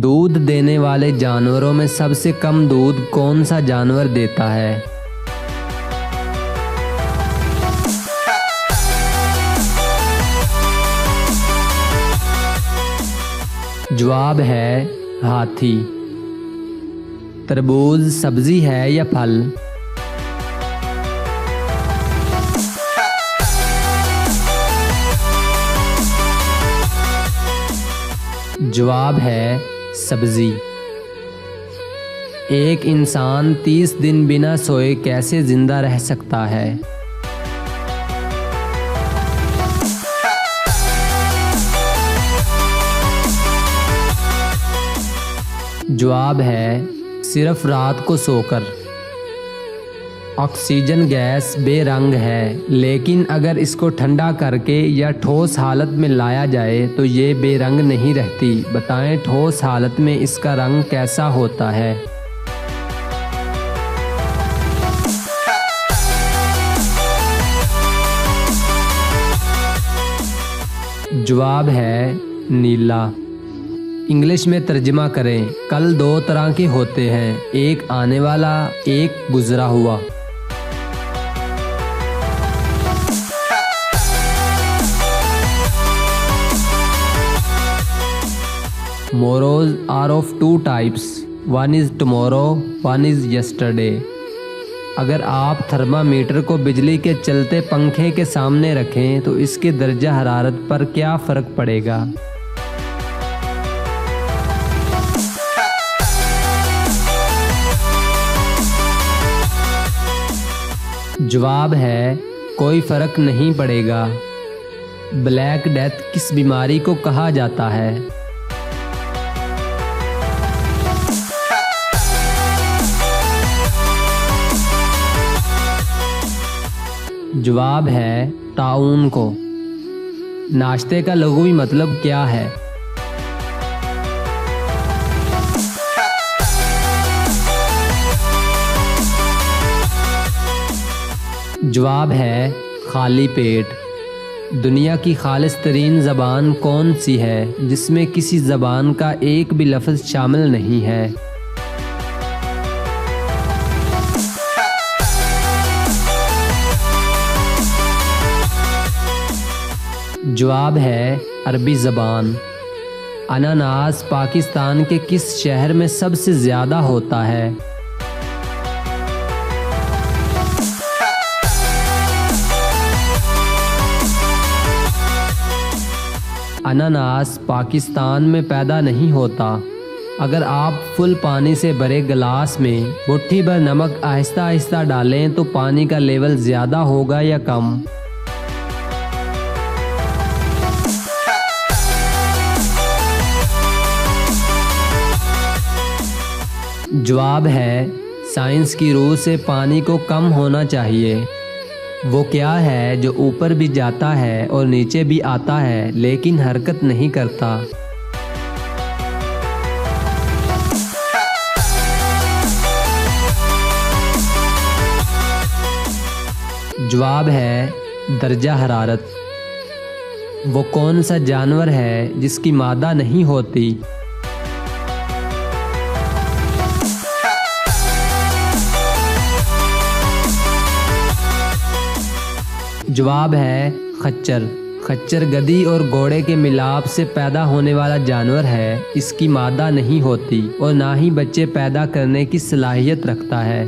दूध देने वाले जानवरों में सबसे कम दूध कौन सा जानवर देता है? जवाब है हाथी। तरबूज सब्जी है या फल? जवाब है सब्जी। एक इंसान 30 दिन बिना सोए कैसे जिंदा रह सकता है? जवाब है सिर्फ रात को सोकर। ऑक्सीजन गैस बेरंग है, लेकिन अगर इसको ठंडा करके या ठोस हालत में लाया जाए तो ये बेरंग नहीं रहती। बताएं ठोस हालत में इसका रंग कैसा होता है? जवाब है नीला। इंग्लिश में तर्जमा करें। कल दो तरह के होते हैं, एक आने वाला, एक गुजरा हुआ। Tomorrows are of two types. One is tomorrow, one is yesterday. अगर आप थर्मामीटर को बिजली के चलते पंखे के सामने रखें तो इसके दर्जा हरारत पर क्या फ़र्क पड़ेगा? जवाब है कोई फ़र्क नहीं पड़ेगा। ब्लैक डेथ किस बीमारी को कहा जाता है? जवाब है ताउन को। नाश्ते का लघुवी मतलब क्या है? जवाब है खाली पेट। दुनिया की खालिस तरीन ज़बान कौन सी है जिसमें किसी ज़बान का एक भी लफ्ज़ शामिल नहीं है? जवाब है अरबी ज़बान। अनानास पाकिस्तान के किस शहर में सबसे ज़्यादा होता है? अनानास पाकिस्तान में पैदा नहीं होता। अगर आप फुल पानी से भरे गिलास में मुट्ठी भर नमक आहिस्ता आहिस्ता डालें तो पानी का लेवल ज़्यादा होगा या कम? जवाब है साइंस की रूह से पानी को कम होना चाहिए। वो क्या है जो ऊपर भी जाता है और नीचे भी आता है लेकिन हरकत नहीं करता? जवाब है दर्जा हरारत। वो कौन सा जानवर है जिसकी मादा नहीं होती? जवाब है खच्चर। खच्चर गधी और घोड़े के मिलाप से पैदा होने वाला जानवर है। इसकी मादा नहीं होती और ना ही बच्चे पैदा करने की सलाहियत रखता है।